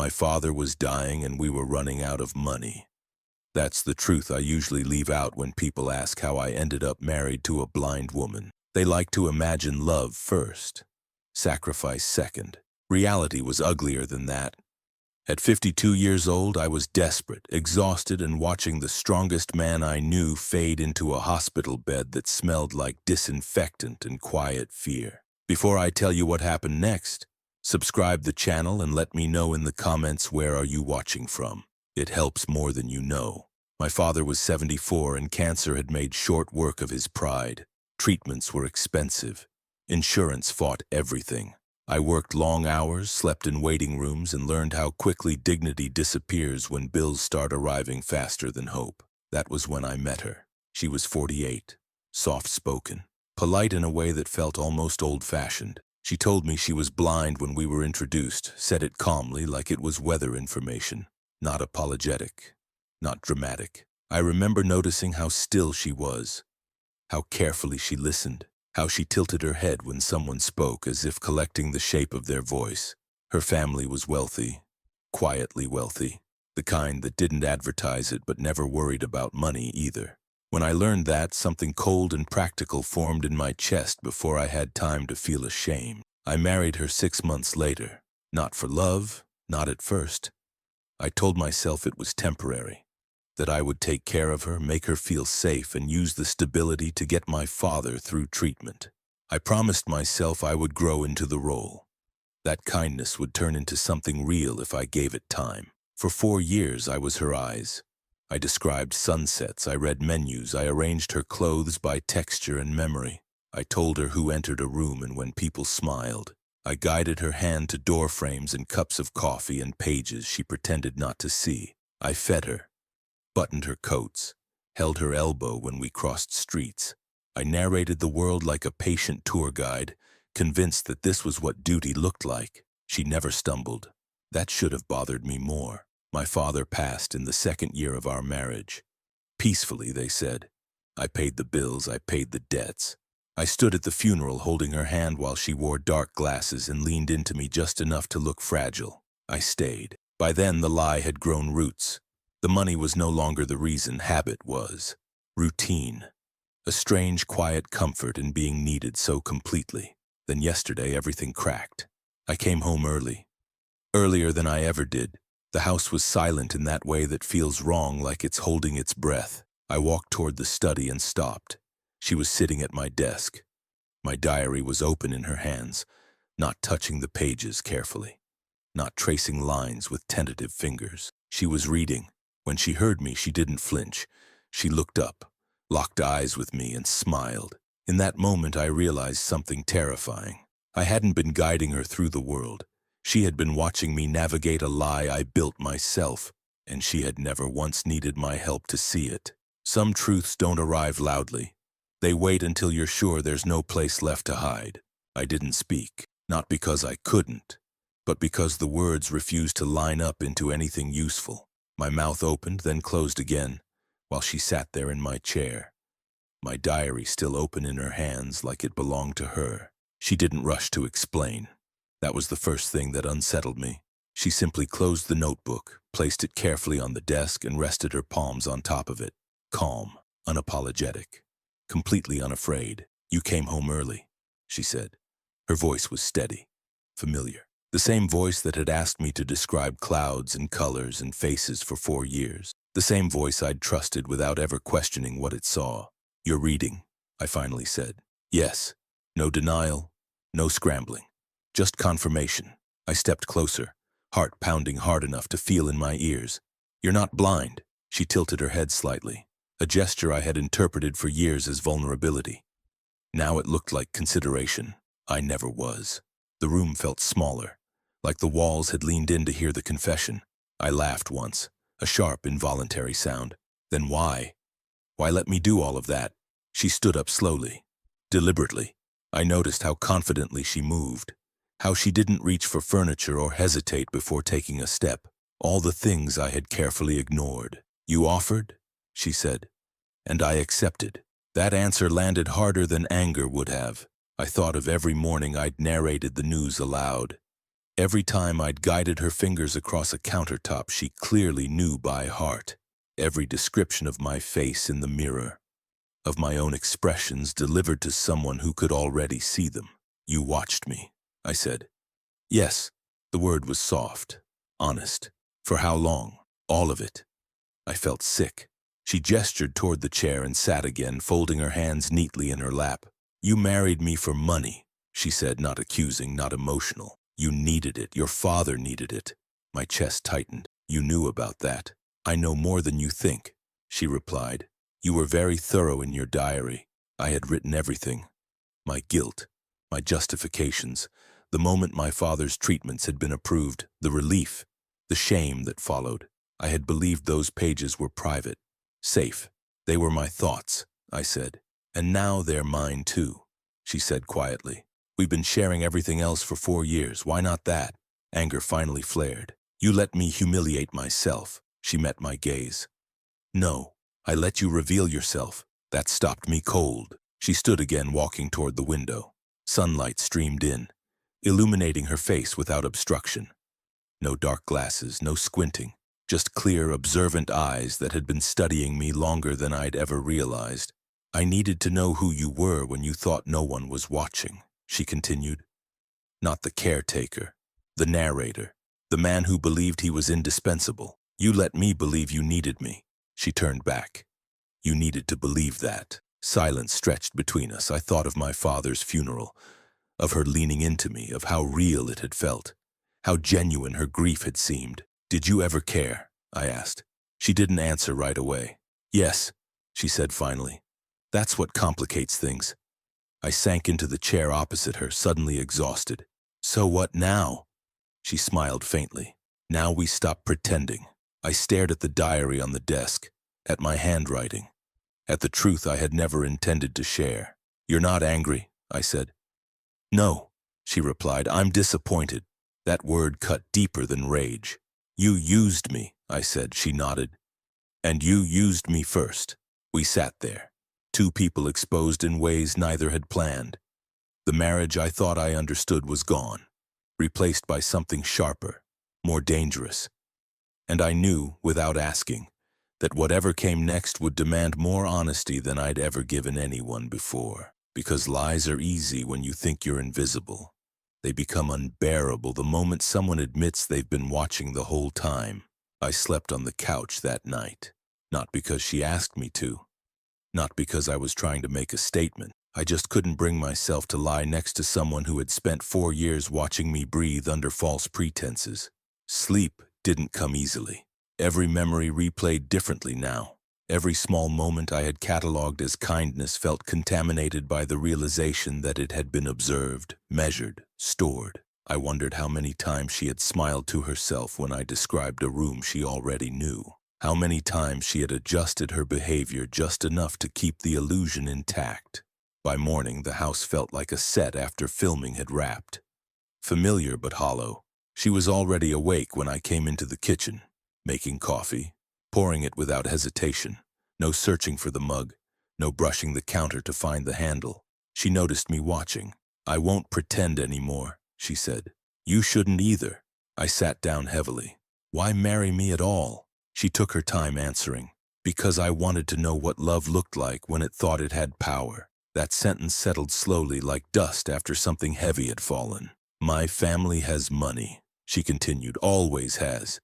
My father was dying and we were running out of money. That's the truth I usually leave out when people ask how I ended up married to a blind woman. They like to imagine love first, sacrifice second. Reality was uglier than that. At 52 years old, I was desperate, exhausted, and watching the strongest man I knew fade into a hospital bed that smelled like disinfectant and quiet fear. Before I tell you what happened next, subscribe the channel and let me know in the comments where are you watching from. It helps more than you know. My father was 74 and cancer had made short work of his pride. Treatments were expensive. Insurance fought everything. I worked long hours, slept in waiting rooms, and learned how quickly dignity disappears when bills start arriving faster than hope. That was when I met her. She was 48, soft-spoken, polite in a way that felt almost old-fashioned. She told me she was blind when we were introduced, said it calmly like it was weather information, not apologetic, not dramatic. I remember noticing how still she was, how carefully she listened, how she tilted her head when someone spoke as if collecting the shape of their voice. Her family was wealthy, quietly wealthy, the kind that didn't advertise it but never worried about money either. When I learned that, something cold and practical formed in my chest before I had time to feel ashamed. I married her 6 months later. Not for love, not at first. I told myself it was temporary, that I would take care of her, make her feel safe, and use the stability to get my father through treatment. I promised myself I would grow into the role. That kindness would turn into something real if I gave it time. For 4 years, I was her eyes. I described sunsets, I read menus, I arranged her clothes by texture and memory. I told her who entered a room and when people smiled. I guided her hand to door frames and cups of coffee and pages she pretended not to see. I fed her, buttoned her coats, held her elbow when we crossed streets. I narrated the world like a patient tour guide, convinced that this was what duty looked like. She never stumbled. That should have bothered me more. My father passed in the 2nd year of our marriage. Peacefully, they said. I paid the bills, I paid the debts. I stood at the funeral holding her hand while she wore dark glasses and leaned into me just enough to look fragile. I stayed. By then, the lie had grown roots. The money was no longer the reason, habit was. Routine. A strange, quiet comfort in being needed so completely. Then yesterday, everything cracked. I came home early. Earlier than I ever did. The house was silent in that way that feels wrong, like it's holding its breath. I walked toward the study and stopped. She was sitting at my desk. My diary was open in her hands, not touching the pages carefully, not tracing lines with tentative fingers. She was reading. When she heard me, she didn't flinch. She looked up, locked eyes with me, and smiled. In that moment, I realized something terrifying. I hadn't been guiding her through the world. She had been watching me navigate a lie I built myself, and she had never once needed my help to see it. Some truths don't arrive loudly. They wait until you're sure there's no place left to hide. I didn't speak, not because I couldn't, but because the words refused to line up into anything useful. My mouth opened, then closed again, while she sat there in my chair. My diary still open in her hands like it belonged to her. She didn't rush to explain. That was the first thing that unsettled me. She simply closed the notebook, placed it carefully on the desk, and rested her palms on top of it. Calm, unapologetic, completely unafraid. "You came home early," she said. Her voice was steady, familiar. The same voice that had asked me to describe clouds and colors and faces for 4 years. The same voice I'd trusted without ever questioning what it saw. "You're reading," I finally said. "Yes." No denial, no scrambling. Just confirmation. I stepped closer, heart pounding hard enough to feel in my ears. "You're not blind." She tilted her head slightly, a gesture I had interpreted for years as vulnerability. Now it looked like consideration. I never was. The room felt smaller, like the walls had leaned in to hear the confession. I laughed once, a sharp, involuntary sound. "Then why? Why let me do all of that?" She stood up slowly, deliberately. I noticed how confidently she moved, how she didn't reach for furniture or hesitate before taking a step. All the things I had carefully ignored. "You offered?" she said, and I accepted. That answer landed harder than anger would have. I thought of every morning I'd narrated the news aloud, Every time I'd guided her fingers across a countertop she clearly knew by heart. Every description of my face in the mirror, of my own expressions delivered to someone who could already see them. "You watched me," I said. "Yes." The word was soft, honest. "For how long?" "All of it." I felt sick. She gestured toward the chair and sat again, folding her hands neatly in her lap. "You married me for money," she said, not accusing, not emotional. "You needed it. Your father needed it." My chest tightened. "You knew about that." "I know more than you think," she replied. "You were very thorough in your diary." I had written everything. My guilt, my justifications, the moment my father's treatments had been approved, the relief, the shame that followed. I had believed those pages were private, safe. "They were my thoughts," I said. "And now they're mine too," she said quietly. "We've been sharing everything else for 4 years. Why not that?" Anger finally flared. "You let me humiliate myself." She met my gaze. "No, I let you reveal yourself. That stopped me cold." She stood again, walking toward the window. Sunlight streamed in, illuminating her face without obstruction. No dark glasses, no squinting, just clear, observant eyes that had been studying me longer than I'd ever realized. "I needed to know who you were when you thought no one was watching," she continued. "Not the caretaker, the narrator, the man who believed he was indispensable. You let me believe you needed me." She turned back. "You needed to believe that." Silence stretched between us. I thought of my father's funeral, of her leaning into me, of how real it had felt, how genuine her grief had seemed. "Did you ever care?" I asked. She didn't answer right away. "Yes," she said finally. "That's what complicates things." I sank into the chair opposite her, suddenly exhausted. "So what now?" She smiled faintly. "Now we stop pretending." I stared at the diary on the desk, at my handwriting, at the truth I had never intended to share. "You're not angry," I said. "No," she replied. "I'm disappointed." That word cut deeper than rage. "You used me," I said. She nodded. "And you used me first." We sat there, two people exposed in ways neither had planned. The marriage I thought I understood was gone, replaced by something sharper, more dangerous. And I knew, without asking, that whatever came next would demand more honesty than I'd ever given anyone before. Because lies are easy when you think you're invisible. They become unbearable the moment someone admits they've been watching the whole time. I slept on the couch that night, not because she asked me to, not because I was trying to make a statement. I just couldn't bring myself to lie next to someone who had spent 4 years watching me breathe under false pretenses. Sleep didn't come easily. Every memory replayed differently now. Every small moment I had catalogued as kindness felt contaminated by the realization that it had been observed, measured, stored. I wondered how many times she had smiled to herself when I described a room she already knew. How many times she had adjusted her behavior just enough to keep the illusion intact. By morning, the house felt like a set after filming had wrapped. Familiar but hollow. She was already awake when I came into the kitchen, making coffee, pouring it without hesitation. No searching for the mug, no brushing the counter to find the handle. She noticed me watching. "I won't pretend anymore," she said. "You shouldn't either." I sat down heavily. "Why marry me at all?" She took her time answering. "Because I wanted to know what love looked like when it thought it had power." That sentence settled slowly like dust after something heavy had fallen. "My family has money," she continued, "always has.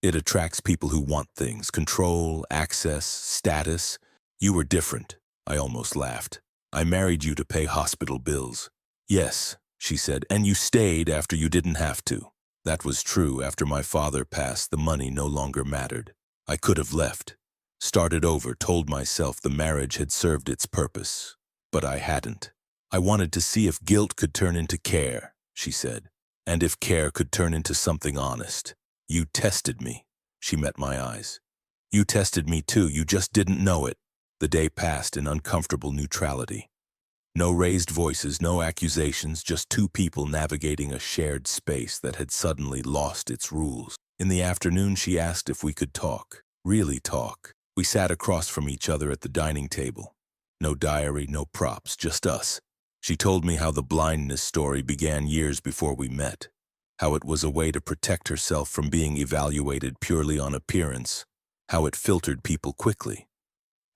It attracts people who want things, control, access, status. You were different." I almost laughed. "I married you to pay hospital bills." "Yes," she said, "and you stayed after you didn't have to." That was true. After my father passed, the money no longer mattered. I could have left, started over, told myself the marriage had served its purpose. But I hadn't. "I wanted to see if guilt could turn into care," she said, "and if care could turn into something honest. You tested me." She met my eyes. "You tested me too, you just didn't know it." The day passed in uncomfortable neutrality. No raised voices, no accusations, just two people navigating a shared space that had suddenly lost its rules. In the afternoon, she asked if we could talk, really talk. We sat across from each other at the dining table. No diary, no props, just us. She told me how the blindness story began years before we met. how it was a way to protect herself from being evaluated purely on appearance, how it filtered people quickly,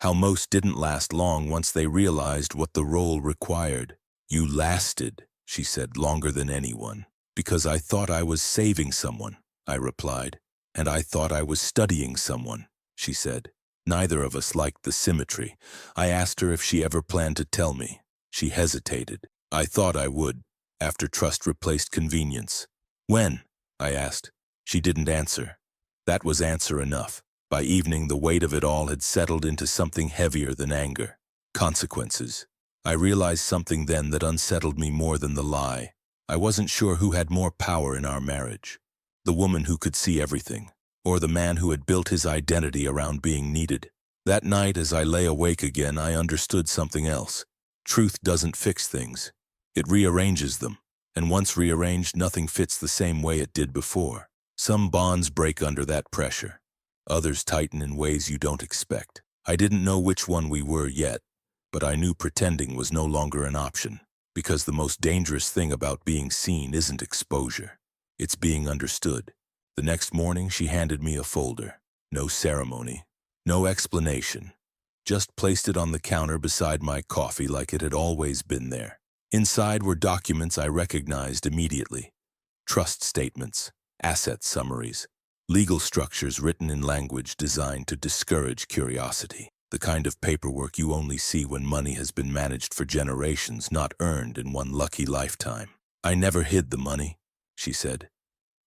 how most didn't last long once they realized what the role required. "You lasted," she said, "longer than anyone. "Because I thought I was saving someone," I replied. "And I thought I was studying someone," she said. Neither of us liked the symmetry. I asked her if she ever planned to tell me. She hesitated. "I thought I would, after trust replaced convenience." "When?" I asked. She didn't answer. That was answer enough. By evening, the weight of it all had settled into something heavier than anger. Consequences. I realized something then that unsettled me more than the lie. I wasn't sure who had more power in our marriage. The woman who could see everything, or the man who had built his identity around being needed. That night, as I lay awake again, I understood something else. Truth doesn't fix things. It rearranges them. And once rearranged, nothing fits the same way it did before. Some bonds break under that pressure. Others tighten in ways you don't expect. I didn't know which one we were yet, but I knew pretending was no longer an option. Because the most dangerous thing about being seen isn't exposure. It's being understood. The next morning, she handed me a folder. No ceremony. No explanation. Just placed it on the counter beside my coffee like it had always been there. Inside were documents I recognized immediately. Trust statements, asset summaries, legal structures written in language designed to discourage curiosity. The kind of paperwork you only see when money has been managed for generations, not earned in one lucky lifetime. "I never hid the money," she said.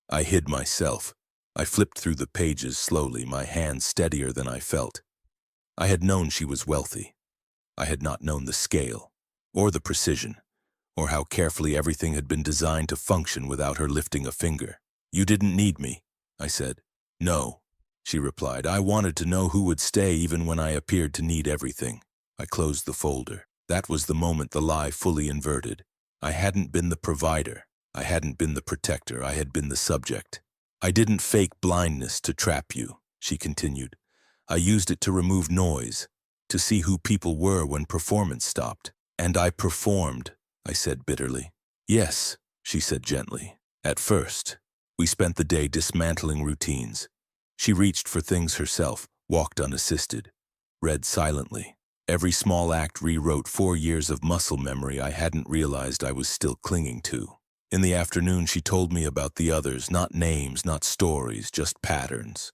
"I hid myself." I flipped through the pages slowly, my hands steadier than I felt. I had known she was wealthy. I had not known the scale, or the precision, or how carefully everything had been designed to function without her lifting a finger. "You didn't need me," I said. "No," she replied. "I wanted to know who would stay even when I appeared to need everything." I closed the folder. That was the moment the lie fully inverted. I hadn't been the provider. I hadn't been the protector. I had been the subject. "I didn't fake blindness to trap you," she continued. "I used it to remove noise, to see who people were when performance stopped. And I performed," I said bitterly. "Yes," she said gently. "At first. We spent the day dismantling routines. She reached for things herself, walked unassisted, read silently. Every small act rewrote 4 years of muscle memory I hadn't realized I was still clinging to. In the afternoon, she told me about the others, not names, not stories, just patterns.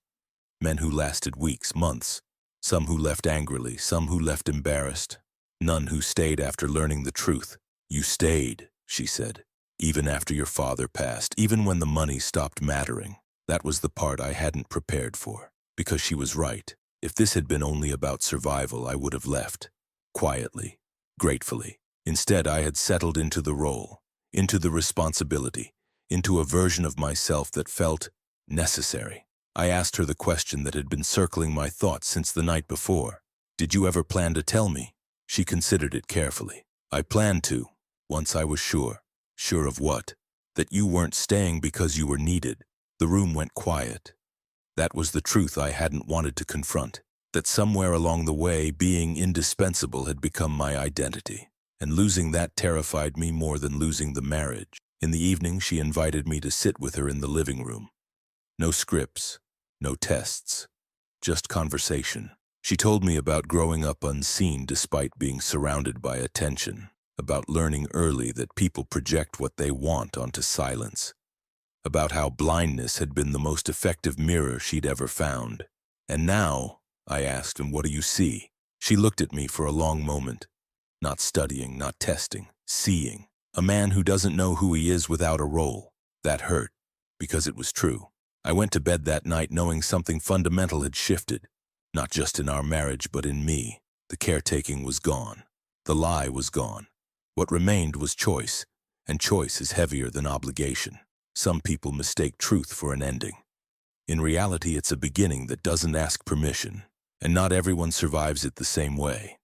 Men who lasted weeks, months. Some who left angrily, some who left embarrassed. None who stayed after learning the truth. "You stayed," she said, "even after your father passed, even when the money stopped mattering." That was the part I hadn't prepared for, because she was right. If this had been only about survival, I would have left. Quietly, gratefully. Instead, I had settled into the role, into the responsibility, into a version of myself that felt necessary. I asked her the question that had been circling my thoughts since the night before. "Did you ever plan to tell me?" She considered it carefully. "I planned to, once I was sure." "Sure of what?" "That you weren't staying because you were needed." The room went quiet. That was the truth I hadn't wanted to confront. That somewhere along the way, being indispensable had become my identity. And losing that terrified me more than losing the marriage. In the evening, she invited me to sit with her in the living room. No scripts, no tests, just conversation. She told me about growing up unseen despite being surrounded by attention, about learning early that people project what they want onto silence, about how blindness had been the most effective mirror she'd ever found. "And now," I asked, "and what do you see?" She looked at me for a long moment, not studying, not testing, seeing. A man who doesn't know who he is without a role. That hurt, because it was true. I went to bed that night knowing something fundamental had shifted, not just in our marriage, but in me. The caretaking was gone. The lie was gone. What remained was choice, and choice is heavier than obligation. Some people mistake truth for an ending. In reality, it's a beginning that doesn't ask permission, and not everyone survives it the same way.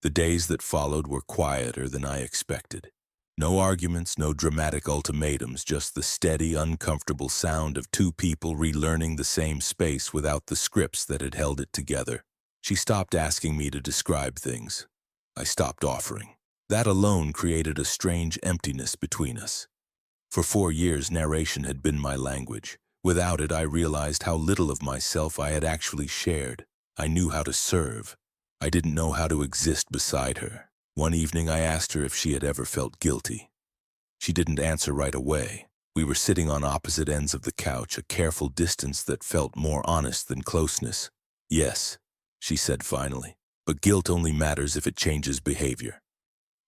The days that followed were quieter than I expected. No arguments, no dramatic ultimatums, just the steady, uncomfortable sound of two people relearning the same space without the scripts that had held it together. She stopped asking me to describe things. I stopped offering. That alone created a strange emptiness between us. For 4 years, narration had been my language. Without it, I realized how little of myself I had actually shared. I knew how to serve. I didn't know how to exist beside her. One evening, I asked her if she had ever felt guilty. She didn't answer right away. We were sitting on opposite ends of the couch, a careful distance that felt more honest than closeness. "Yes," she said finally, "but guilt only matters if it changes behavior."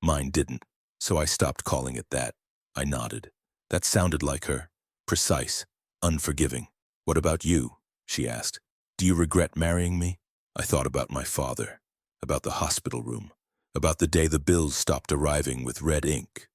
Mine didn't, so I stopped calling it that. I nodded. That sounded like her. Precise, unforgiving. "What about you?" she asked. "Do you regret marrying me?" I thought about my father, about the hospital room, about the day the bills stopped arriving with red ink,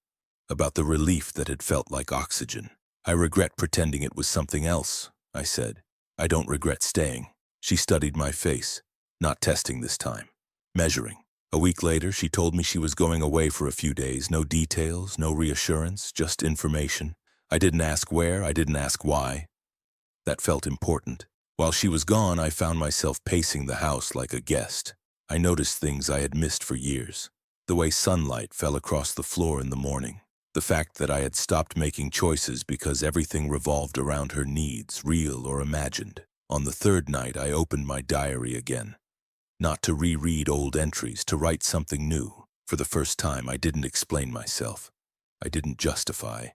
about the relief that had felt like oxygen. "I regret pretending it was something else," I said. "I don't regret staying." She studied my face, not testing this time, measuring. A week later, she told me she was going away for a few days. No details, no reassurance, just information. I didn't ask where, I didn't ask why. That felt important. While she was gone, I found myself pacing the house like a guest. I noticed things I had missed for years. The way sunlight fell across the floor in the morning. The fact that I had stopped making choices because everything revolved around her needs, real or imagined. On the third night, I opened my diary again. Not to reread old entries, to write something new. For the first time, I didn't explain myself. I didn't justify.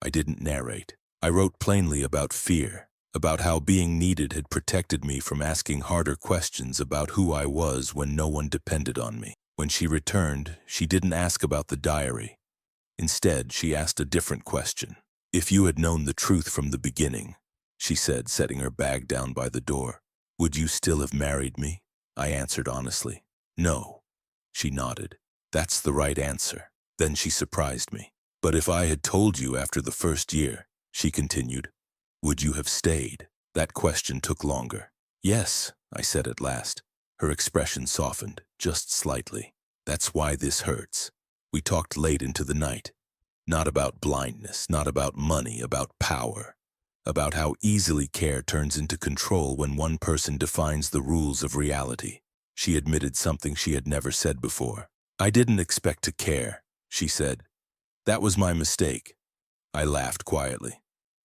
I didn't narrate. I wrote plainly about fear, about how being needed had protected me from asking harder questions about who I was when no one depended on me. When she returned, she didn't ask about the diary. Instead, she asked a different question. "If you had known the truth from the beginning," she said, setting her bag down by the door, "would you still have married me?" I answered honestly, "No." She nodded. "That's the right answer." Then she surprised me. "But if I had told you after the first year," she continued, "would you have stayed?" That question took longer. "Yes," I said at last. Her expression softened, just slightly. "That's why this hurts." We talked late into the night. Not about blindness, not about money, about power. About how easily care turns into control when one person defines the rules of reality. She admitted something she had never said before. "I didn't expect to care," she said. "That was my mistake." I laughed quietly.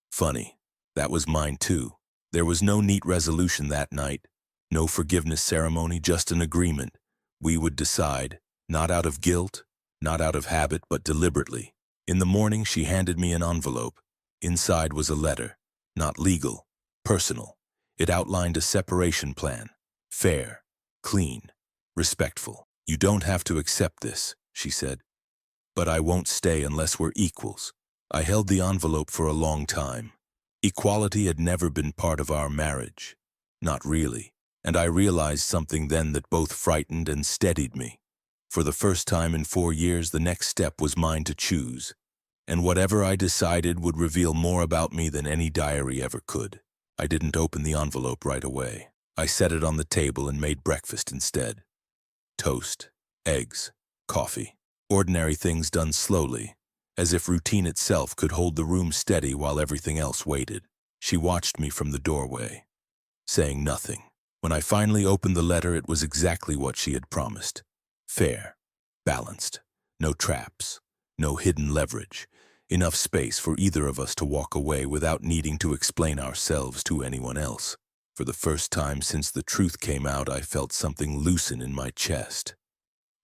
"Funny, that was mine too." There was no neat resolution that night. No forgiveness ceremony, just an agreement. We would decide, not out of guilt, not out of habit, but deliberately. In the morning, she handed me an envelope. Inside was a letter. Not legal, personal. It outlined a separation plan. Fair, clean, respectful. "You don't have to accept this," she said. "But I won't stay unless we're equals." I held the envelope for a long time. Equality had never been part of our marriage. Not really. And I realized something then that both frightened and steadied me. For the first time in 4 years, the next step was mine to choose. And whatever I decided would reveal more about me than any diary ever could. I didn't open the envelope right away. I set it on the table and made breakfast instead. Toast, eggs, coffee. Ordinary things done slowly, as if routine itself could hold the room steady while everything else waited. She watched me from the doorway, saying nothing. When I finally opened the letter, it was exactly what she had promised. Fair, balanced, no traps, no hidden leverage. Enough space for either of us to walk away without needing to explain ourselves to anyone else. For the first time since the truth came out, I felt something loosen in my chest.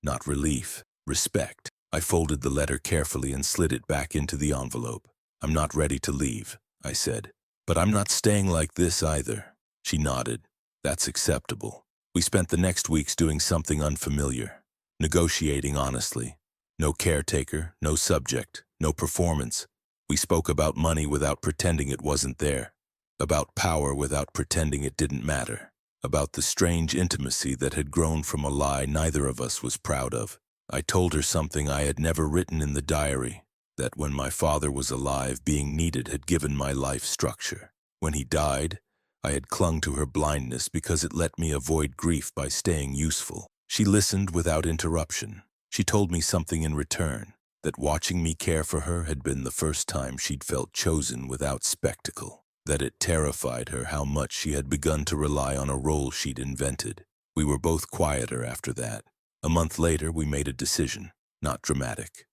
Not relief, respect. I folded the letter carefully and slid it back into the envelope. "I'm not ready to leave," I said. "But I'm not staying like this either." She nodded. "That's acceptable." We spent the next weeks doing something unfamiliar, negotiating honestly. No caretaker, no subject, no performance. We spoke about money without pretending it wasn't there. About power without pretending it didn't matter. About the strange intimacy that had grown from a lie neither of us was proud of. I told her something I had never written in the diary, that when my father was alive, being needed had given my life structure. When he died, I had clung to her blindness because it let me avoid grief by staying useful. She listened without interruption. She told me something in return, that watching me care for her had been the first time she'd felt chosen without spectacle, that it terrified her how much she had begun to rely on a role she'd invented. We were both quieter after that. A month later, we made a decision. Not dramatic,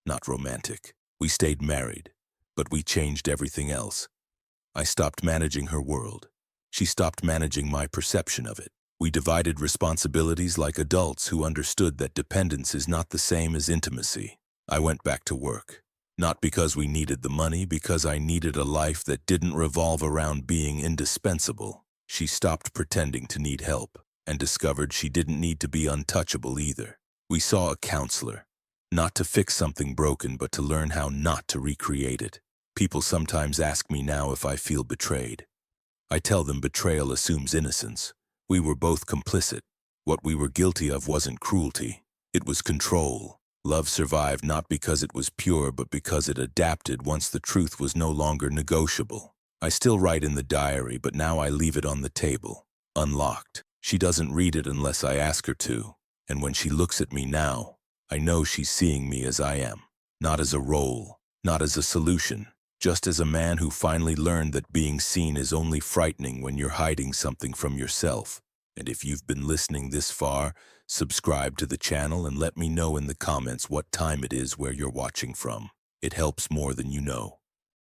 not romantic. We stayed married, but we changed everything else. I stopped managing her world. She stopped managing my perception of it. We divided responsibilities like adults who understood that dependence is not the same as intimacy. I went back to work. Not because we needed the money, because I needed a life that didn't revolve around being indispensable. She stopped pretending to need help and discovered she didn't need to be untouchable either. We saw a counselor, not to fix something broken, but to learn how not to recreate it. People sometimes ask me now if I feel betrayed. I tell them betrayal assumes innocence. We were both complicit. What we were guilty of wasn't cruelty. It was control. Love survived not because it was pure, but because it adapted once the truth was no longer negotiable. I still write in the diary, but now I leave it on the table, unlocked. She doesn't read it unless I ask her to. And when she looks at me now, I know she's seeing me as I am. Not as a role, not as a solution, just as a man who finally learned that being seen is only frightening when you're hiding something from yourself. And if you've been listening this far, subscribe to the channel and let me know in the comments what time it is where you're watching from. It helps more than you know.